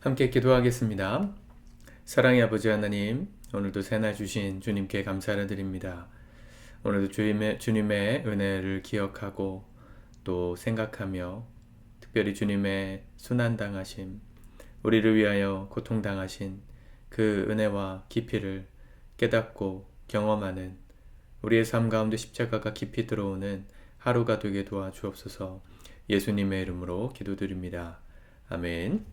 함께 기도하겠습니다. 사랑의 아버지 하나님, 오늘도 새날 주신 주님께 감사를 드립니다. 오늘도 주님의 은혜를 기억하고 또 생각하며 특별히 주님의 순환당하심, 우리를 위하여 고통당하신 그 은혜와 깊이를 깨닫고 경험하는 우리의 삶 가운데 십자가가 깊이 들어오는 하루가 되게 도와주옵소서. 예수님의 이름으로 기도드립니다. 아멘.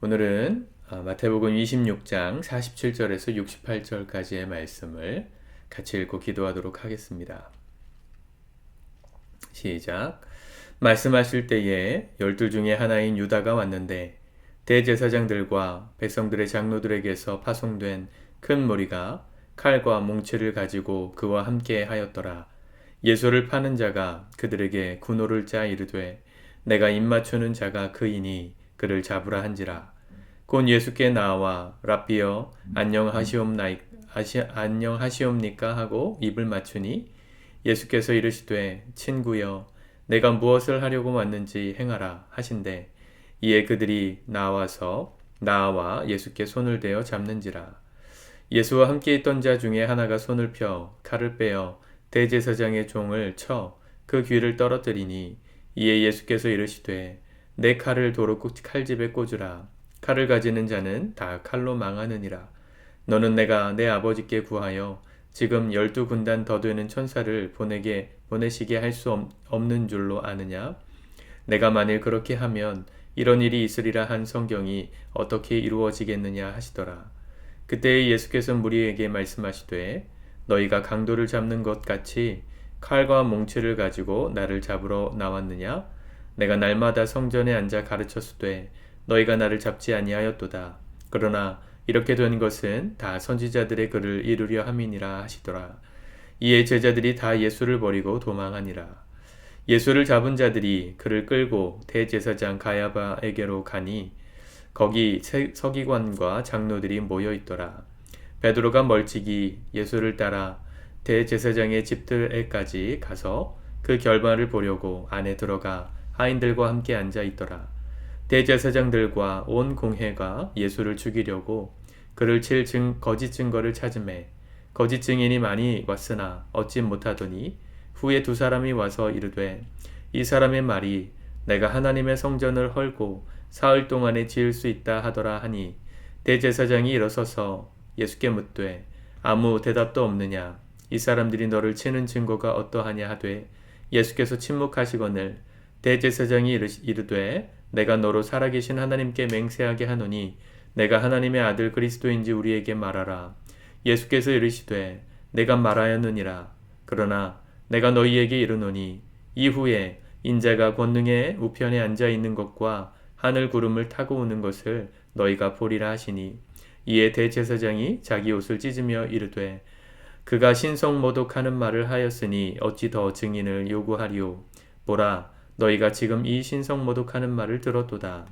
오늘은 마태복음 26장 47절에서 68절까지의 말씀을 같이 읽고 기도하도록 하겠습니다. 시작. 말씀하실 때에 12 중에 하나인 유다가 왔는데 대제사장들과 백성들의 장로들에게서 파송된 큰 무리가 칼과 몽치를 가지고 그와 함께 하였더라. 예수를 파는 자가 그들에게 군호를 짜 이르되 내가 입맞추는 자가 그이니 그를 잡으라 한지라. 곧 예수께 나와 랍비여 안녕하시옵니까 하고 입을 맞추니 예수께서 이르시되 친구여 내가 무엇을 하려고 왔는지 행하라 하신대. 이에 그들이 나와 예수께 손을 대어 잡는지라. 예수와 함께 있던 자 중에 하나가 손을 펴 칼을 빼어 대제사장의 종을 쳐 그 귀를 떨어뜨리니 이에 예수께서 이르시되 내 칼을 도로 칼집에 꽂으라. 칼을 가지는 자는 다 칼로 망하느니라. 너는 내가 내 아버지께 구하여 지금 12군단 더 되는 천사를 보내시게 할 수 없는 줄로 아느냐? 내가 만일 그렇게 하면 이런 일이 있으리라 한 성경이 어떻게 이루어지겠느냐 하시더라. 그때 예수께서 무리에게 말씀하시되 너희가 강도를 잡는 것 같이 칼과 몽치를 가지고 나를 잡으러 나왔느냐? 내가 날마다 성전에 앉아 가르쳤으되 너희가 나를 잡지 아니하였도다. 그러나 이렇게 된 것은 다 선지자들의 글을 이루려 함이니라 하시더라. 이에 제자들이 다 예수를 버리고 도망하니라. 예수를 잡은 자들이 그를 끌고 대제사장 가야바에게로 가니 거기 서기관과 장로들이 모여 있더라. 베드로가 멀찍이 예수를 따라 대제사장의 집들에까지 가서 그 결말을 보려고 안에 들어가 하인들과 함께 앉아 있더라. 대제사장들과 온 공회가 예수를 죽이려고 그를 칠 거짓 증거를 찾으매 거짓 증인이 많이 왔으나 얻지 못하더니 후에 2 사람이 와서 이르되 이 사람의 말이 내가 하나님의 성전을 헐고 사흘 동안에 지을 수 있다 하더라 하니 대제사장이 일어서서 예수께 묻되 아무 대답도 없느냐? 이 사람들이 너를 치는 증거가 어떠하냐 하되 예수께서 침묵하시거늘 대제사장이 이르되 내가 너로 살아계신 하나님께 맹세하게 하노니 내가 하나님의 아들 그리스도인지 우리에게 말하라. 예수께서 이르시되 내가 말하였느니라. 그러나 내가 너희에게 이르노니 이후에 인자가 권능의 우편에 앉아 있는 것과 하늘 구름을 타고 오는 것을 너희가 보리라 하시니 이에 대제사장이 자기 옷을 찢으며 이르되 그가 신성모독하는 말을 하였으니 어찌 더 증인을 요구하리오. 보라 너희가 지금 이 신성모독하는 말을 들었도다.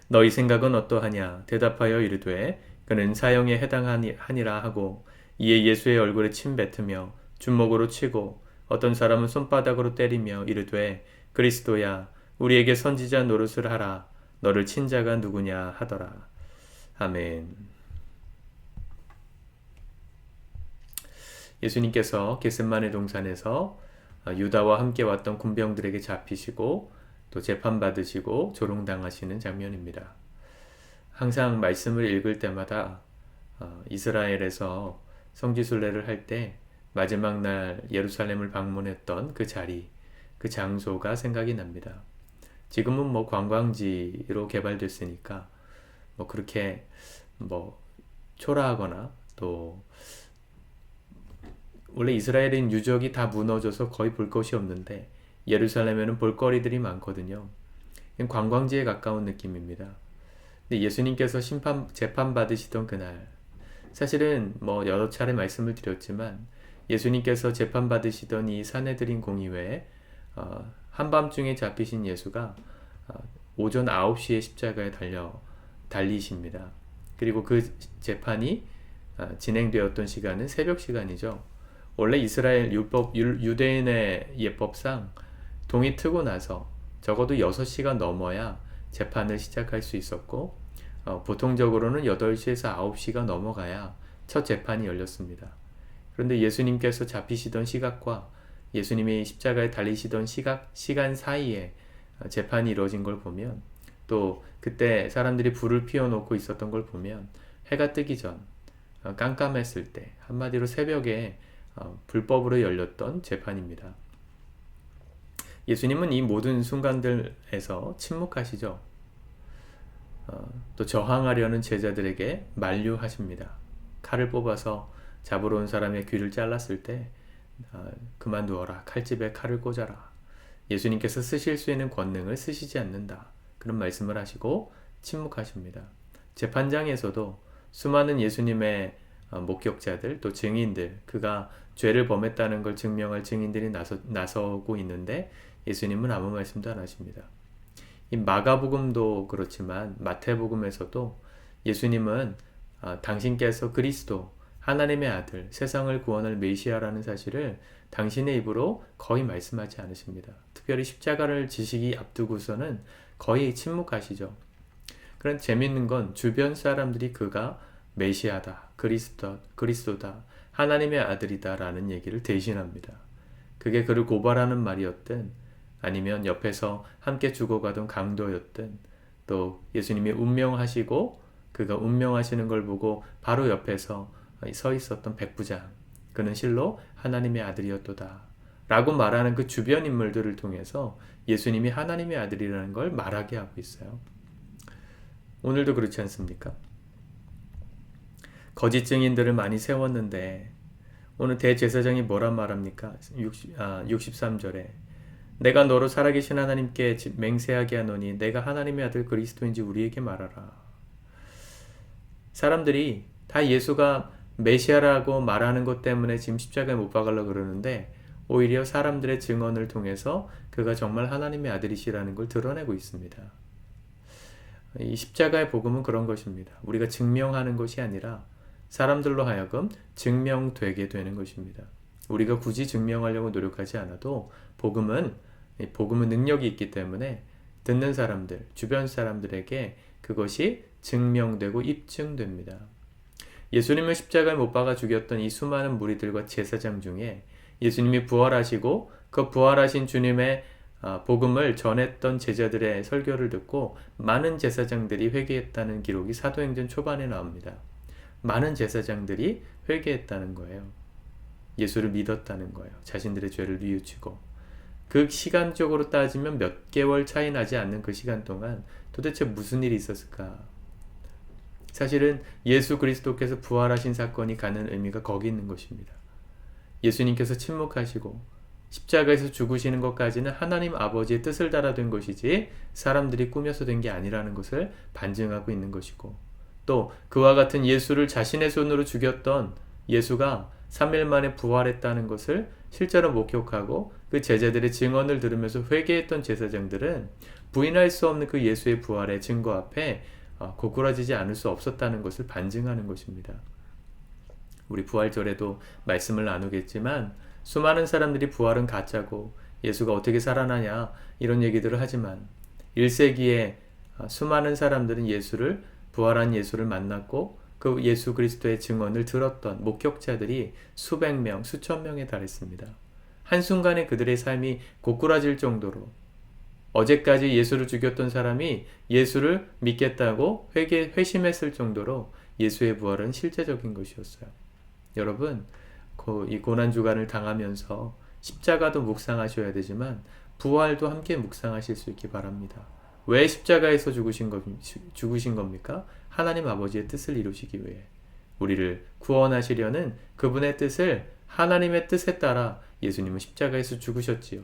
너희 생각은 어떠하냐? 대답하여 이르되 그는 사형에 해당하니라 하고 이에 예수의 얼굴에 침 뱉으며 주먹으로 치고 어떤 사람은 손바닥으로 때리며 이르되 그리스도야 우리에게 선지자 노릇을 하라. 너를 친 자가 누구냐 하더라. 아멘. 예수님께서 겟세마네 동산에서 유다와 함께 왔던 군병들에게 잡히시고 또 재판받으시고 조롱당하시는 장면입니다. 항상 말씀을 읽을 때마다 이스라엘에서 성지순례를 할 때 마지막 날 예루살렘을 방문했던 그 자리, 그 장소가 생각이 납니다. 지금은 뭐 관광지로 개발됐으니까 뭐 그렇게 뭐 초라하거나 또 원래 이스라엘인 유적이 다 무너져서 거의 볼 것이 없는데 예루살렘에는 볼거리들이 많거든요. 관광지에 가까운 느낌입니다. 근데 예수님께서 재판 받으시던 그날, 사실은 뭐 여러 차례 말씀을 드렸지만 예수님께서 재판 받으시던 이 산헤드린 공의회에 한밤중에 잡히신 예수가 오전 9시에 십자가에 달리십니다. 그리고 그 재판이 진행되었던 시간은 새벽 시간이죠. 원래 이스라엘 유대인의 예법상 동이 트고 나서 적어도 6시가 넘어야 재판을 시작할 수 있었고 보통적으로는 8시에서 9시가 넘어가야 첫 재판이 열렸습니다. 그런데 예수님께서 잡히시던 시각과 예수님이 십자가에 달리시던 시간 사이에 재판이 이루어진 걸 보면, 또 그때 사람들이 불을 피워놓고 있었던 걸 보면 해가 뜨기 전 깜깜했을 때, 한마디로 새벽에 불법으로 열렸던 재판입니다. 예수님은 이 모든 순간들에서 침묵하시죠. 또 저항하려는 제자들에게 만류하십니다. 칼을 뽑아서 잡으러 온 사람의 귀를 잘랐을 때 그만두어라, 칼집에 칼을 꽂아라. 예수님께서 쓰실 수 있는 권능을 쓰시지 않는다, 그런 말씀을 하시고 침묵하십니다. 재판장에서도 수많은 예수님의 목격자들, 또 증인들, 그가 죄를 범했다는 걸 증명할 증인들이 나서고 있는데 예수님은 아무 말씀도 안 하십니다. 이 마가복음도 그렇지만 마태복음에서도 예수님은 당신께서 그리스도, 하나님의 아들, 세상을 구원할 메시아라는 사실을 당신의 입으로 거의 말씀하지 않으십니다. 특별히 십자가를 지시기 앞두고서는 거의 침묵하시죠. 그런 재밌는 건 주변 사람들이 그가 메시아다, 그리스도다, 하나님의 아들이다 라는 얘기를 대신합니다. 그게 그를 고발하는 말이었든 아니면 옆에서 함께 죽어가던 강도였든, 또 예수님이 운명하시고 그가 운명하시는 걸 보고 바로 옆에서 서 있었던 백부장, 그는 실로 하나님의 아들이었도다 라고 말하는 그 주변 인물들을 통해서 예수님이 하나님의 아들이라는 걸 말하게 하고 있어요. 오늘도 그렇지 않습니까? 거짓 증인들을 많이 세웠는데 오늘 대제사장이 뭐란 말합니까? 63절에 내가 너로 살아계신 하나님께 맹세하게 하노니 내가 하나님의 아들 그리스도인지 우리에게 말하라. 사람들이 다 예수가 메시아라고 말하는 것 때문에 지금 십자가에 못 박으려고 그러는데, 오히려 사람들의 증언을 통해서 그가 정말 하나님의 아들이시라는 걸 드러내고 있습니다. 이 십자가의 복음은 그런 것입니다. 우리가 증명하는 것이 아니라 사람들로 하여금 증명되게 되는 것입니다. 우리가 굳이 증명하려고 노력하지 않아도 복음은 능력이 있기 때문에 듣는 사람들, 주변 사람들에게 그것이 증명되고 입증됩니다. 예수님을 십자가에 못 박아 죽였던 이 수많은 무리들과 제사장 중에 예수님이 부활하시고 그 부활하신 주님의 복음을 전했던 제자들의 설교를 듣고 많은 제사장들이 회개했다는 기록이 사도행전 초반에 나옵니다. 많은 제사장들이 회개했다는 거예요. 예수를 믿었다는 거예요. 자신들의 죄를 뉘우치고. 그 시간적으로 따지면 몇 개월 차이 나지 않는 그 시간 동안 도대체 무슨 일이 있었을까? 사실은 예수 그리스도께서 부활하신 사건이 가는 의미가 거기 있는 것입니다. 예수님께서 침묵하시고 십자가에서 죽으시는 것까지는 하나님 아버지의 뜻을 따라 된 것이지 사람들이 꾸며서 된 게 아니라는 것을 반증하고 있는 것이고, 또 그와 같은 예수를 자신의 손으로 죽였던 예수가 3일 만에 부활했다는 것을 실제로 목격하고 그 제자들의 증언을 들으면서 회개했던 제사장들은 부인할 수 없는 그 예수의 부활의 증거 앞에 고꾸라지지 않을 수 없었다는 것을 반증하는 것입니다. 우리 부활절에도 말씀을 나누겠지만 수많은 사람들이 부활은 가짜고 예수가 어떻게 살아나냐 이런 얘기들을 하지만 1세기에 수많은 사람들은 부활한 예수를 만났고 그 예수 그리스도의 증언을 들었던 목격자들이 수백 명, 수천 명에 달했습니다. 한순간에 그들의 삶이 고꾸라질 정도로, 어제까지 예수를 죽였던 사람이 예수를 믿겠다고 회심했을 정도로 예수의 부활은 실제적인 것이었어요. 여러분, 이 고난주간을 당하면서 십자가도 묵상하셔야 되지만 부활도 함께 묵상하실 수 있기 바랍니다. 왜 십자가에서 죽으신 겁니까? 하나님 아버지의 뜻을 이루시기 위해, 우리를 구원하시려는 그분의 뜻을, 하나님의 뜻에 따라 예수님은 십자가에서 죽으셨지요.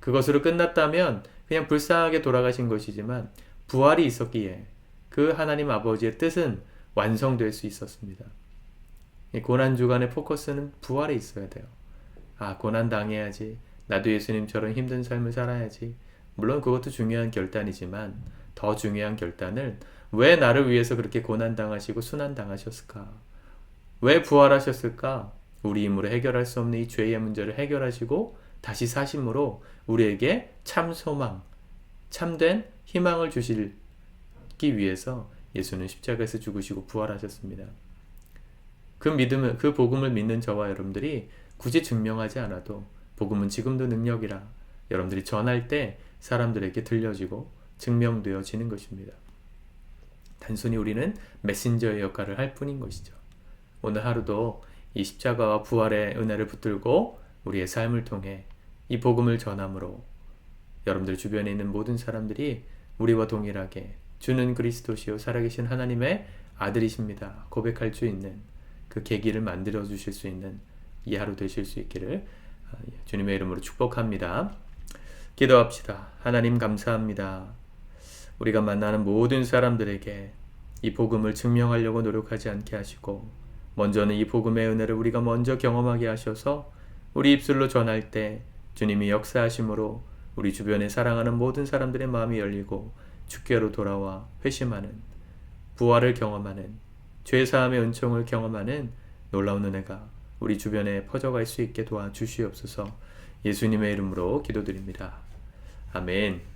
그것으로 끝났다면 그냥 불쌍하게 돌아가신 것이지만 부활이 있었기에 그 하나님 아버지의 뜻은 완성될 수 있었습니다. 고난주간의 포커스는 부활에 있어야 돼요. 고난 당해야지, 나도 예수님처럼 힘든 삶을 살아야지. 물론 그것도 중요한 결단이지만 더 중요한 결단은 왜 나를 위해서 그렇게 고난당하시고 순환당하셨을까? 왜 부활하셨을까? 우리 힘으로 해결할 수 없는 이 죄의 문제를 해결하시고 다시 사심으로 우리에게 참 소망, 참된 희망을 주시기 위해서 예수는 십자가에서 죽으시고 부활하셨습니다. 그 복음을 믿는 저와 여러분들이 굳이 증명하지 않아도 복음은 지금도 능력이라 여러분들이 전할 때 사람들에게 들려지고 증명되어지는 것입니다. 단순히 우리는 메신저의 역할을 할 뿐인 것이죠. 오늘 하루도 이 십자가와 부활의 은혜를 붙들고 우리의 삶을 통해 이 복음을 전함으로 여러분들 주변에 있는 모든 사람들이 우리와 동일하게 주는 그리스도시요 살아계신 하나님의 아들이십니다 고백할 수 있는 그 계기를 만들어 주실 수 있는 이 하루 되실 수 있기를 주님의 이름으로 축복합니다. 기도합시다. 하나님 감사합니다. 우리가 만나는 모든 사람들에게 이 복음을 증명하려고 노력하지 않게 하시고 먼저는 이 복음의 은혜를 우리가 먼저 경험하게 하셔서 우리 입술로 전할 때 주님이 역사하심으로 우리 주변에 사랑하는 모든 사람들의 마음이 열리고 주께로 돌아와 회심하는 부활을 경험하는 죄사함의 은총을 경험하는 놀라운 은혜가 우리 주변에 퍼져갈 수 있게 도와주시옵소서. 예수님의 이름으로 기도드립니다. 아멘.